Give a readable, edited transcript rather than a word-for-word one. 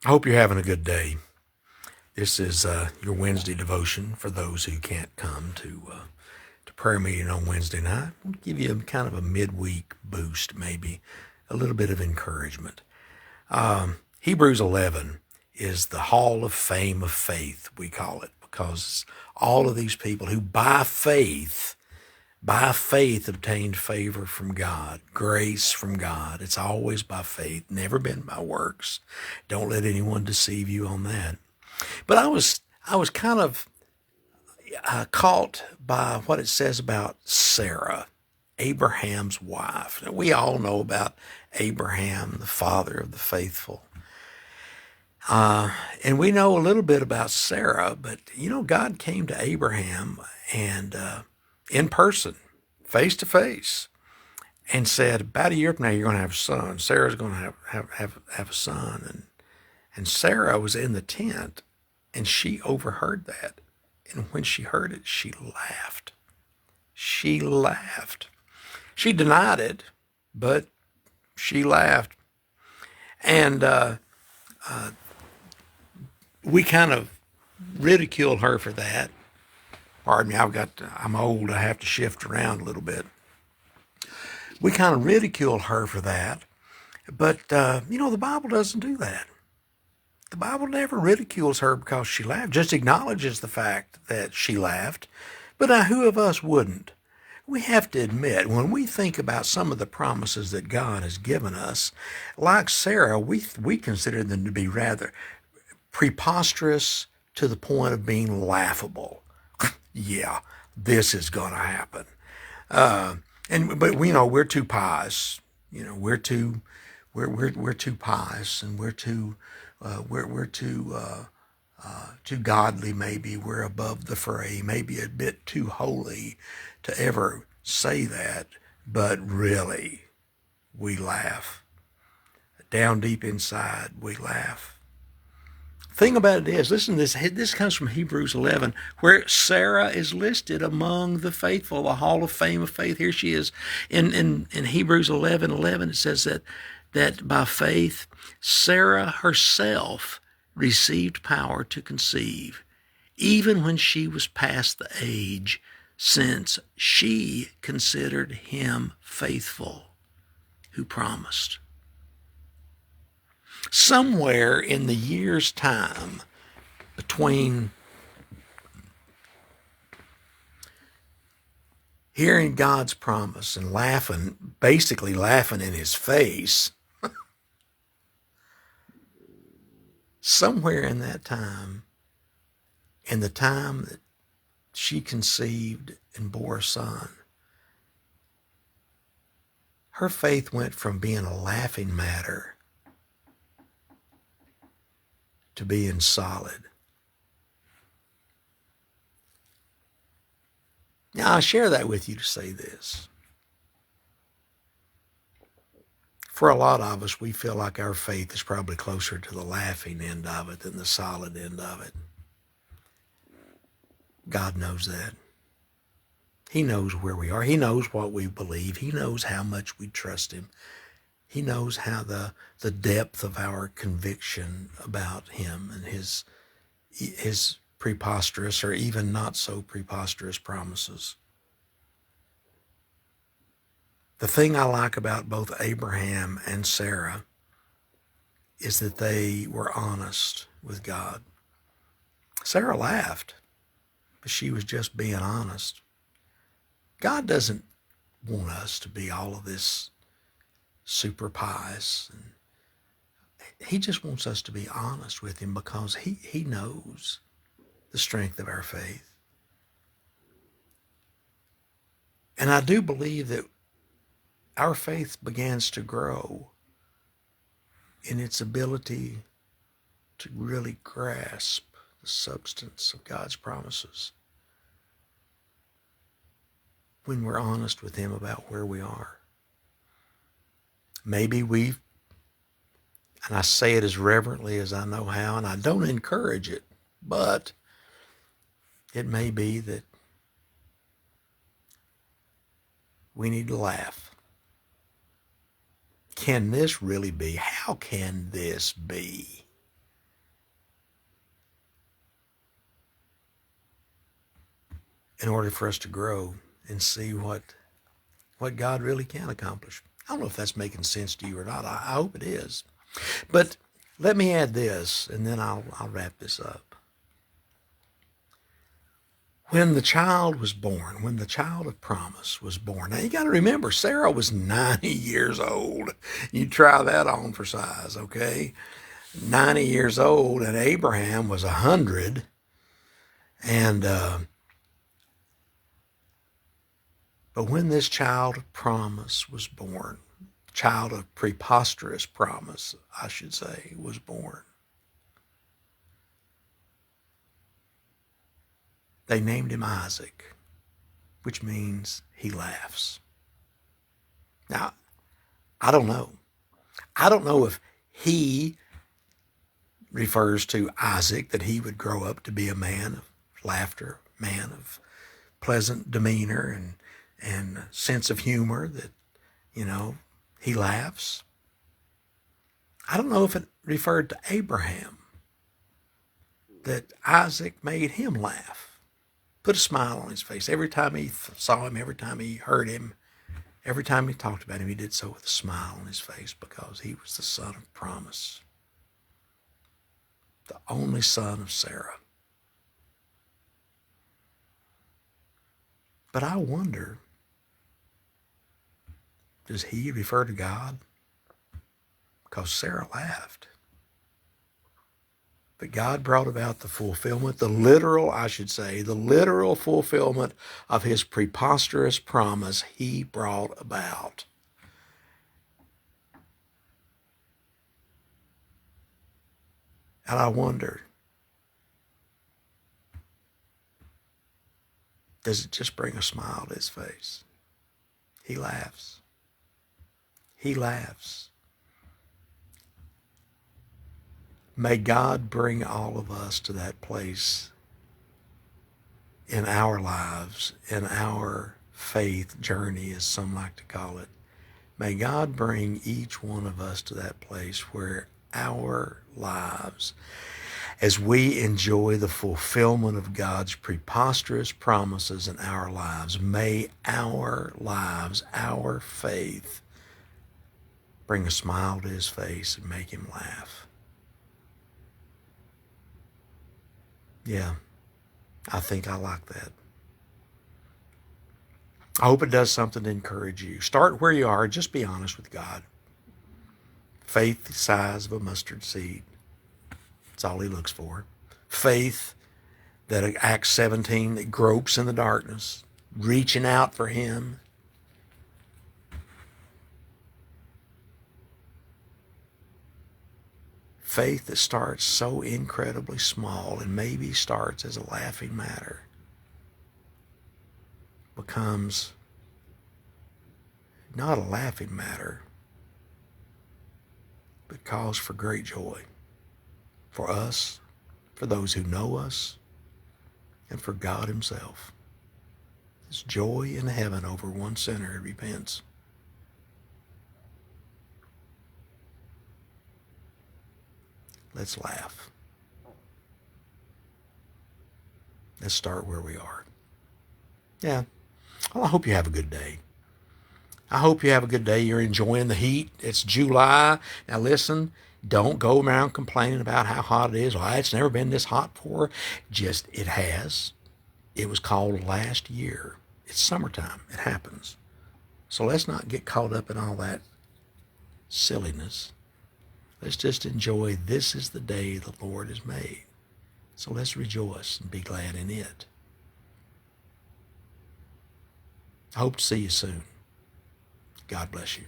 I hope you're having a good day. This is your Wednesday devotion for those who can't come to prayer meeting on Wednesday night. I'll give you kind of a midweek boost, maybe a little bit of encouragement. Hebrews 11 is the Hall of Fame of faith, we call it, because all of these people who by faith obtained favor from God, grace from God. It's always by faith, never been by works. Don't let anyone deceive you on that. But I was kind of caught by what it says about Sarah, Abraham's wife. Now, we all know about Abraham, the father of the faithful. And we know a little bit about Sarah, but God came to Abraham and in person, face to face, and said, about a year from now, you're going to have a son. Sarah's going to have a son. And Sarah was in the tent, and she overheard that. And when she heard it, she laughed. She laughed. She denied it, but she laughed. And we kind of ridiculed her for that. Pardon me, I'm old, I have to shift around a little bit. We kind of ridiculed her for that. But, the Bible doesn't do that. The Bible never ridicules her because she laughed, just acknowledges the fact that she laughed. But now, who of us wouldn't? We have to admit, when we think about some of the promises that God has given us, like Sarah, we consider them to be rather preposterous to the point of being laughable. Yeah, this is going to happen. But we're too pious. We're too pious, and we're too godly. Maybe we're above the fray. Maybe a bit too holy to ever say that. But really, we laugh. Down deep inside, we laugh. Thing about it is, listen to this. This comes from Hebrews 11, where Sarah is listed among the faithful, the Hall of Fame of faith. Here she is in Hebrews 11:11. It says that by faith, Sarah herself received power to conceive, even when she was past the age, since she considered him faithful who promised. Somewhere in the year's time between hearing God's promise and basically laughing in his face, somewhere in that time, in the time that she conceived and bore a son, her faith went from being a laughing matter to being solid. Now, I share that with you to say this. For a lot of us, we feel like our faith is probably closer to the laughing end of it than the solid end of it. God knows that. He knows where we are. He knows what we believe. He knows how much we trust him. He knows how the depth of our conviction about him and his preposterous or even not so preposterous promises. The thing I like about both Abraham and Sarah is that they were honest with God. Sarah laughed, but she was just being honest. God doesn't want us to be all of this super pious. And he just wants us to be honest with him because he knows the strength of our faith. And I do believe that our faith begins to grow in its ability to really grasp the substance of God's promises when we're honest with him about where we are. Maybe and I say it as reverently as I know how, and I don't encourage it, but it may be that we need to laugh. Can this really be? How can this be? in order for us to grow and see what God really can accomplish. I don't know if that's making sense to you or not. I hope it is. But let me add this, and then I'll wrap this up. When the child was born, when the child of promise was born, now you got to remember, Sarah was 90 years old. You try that on for size, okay? 90 years old, and Abraham was 100. And but when this child of promise was born, child of preposterous promise, I should say, was born, they named him Isaac, which means he laughs. Now, I don't know. I don't know if he refers to Isaac, that he would grow up to be a man of laughter, man of pleasant demeanor and sense of humor, that, he laughs. I don't know if it referred to Abraham, that Isaac made him laugh, put a smile on his face. Every time he saw him, every time he heard him, every time he talked about him, he did so with a smile on his face, because he was the son of promise, the only son of Sarah. But I wonder, does he refer to God? Because Sarah laughed. But God brought about the fulfillment, the literal fulfillment of his preposterous promise he brought about. And I wonder, does it just bring a smile to his face? He laughs. He laughs. May God bring all of us to that place in our lives, in our faith journey, as some like to call it. May God bring each one of us to that place where our lives, as we enjoy the fulfillment of God's preposterous promises in our lives, may our lives, our faith, bring a smile to his face and make him laugh. Yeah, I think I like that. I hope it does something to encourage you. Start where you are. Just be honest with God. Faith the size of a mustard seed. That's all he looks for. Faith that Acts 17, that gropes in the darkness, reaching out for him. Faith that starts so incredibly small and maybe starts as a laughing matter, becomes not a laughing matter, but cause for great joy for us, for those who know us, and for God himself. There's joy in heaven over one sinner who repents. Let's laugh. Let's start where we are. Yeah. Well, I hope you have a good day. I hope you have a good day. You're enjoying the heat. It's July. Now listen, don't go around complaining about how hot it is. Well, it's never been this hot before. Just, it has. It was called last year. It's summertime. It happens. So let's not get caught up in all that silliness. Let's just enjoy, this is the day the Lord has made. So let's rejoice and be glad in it. I hope to see you soon. God bless you.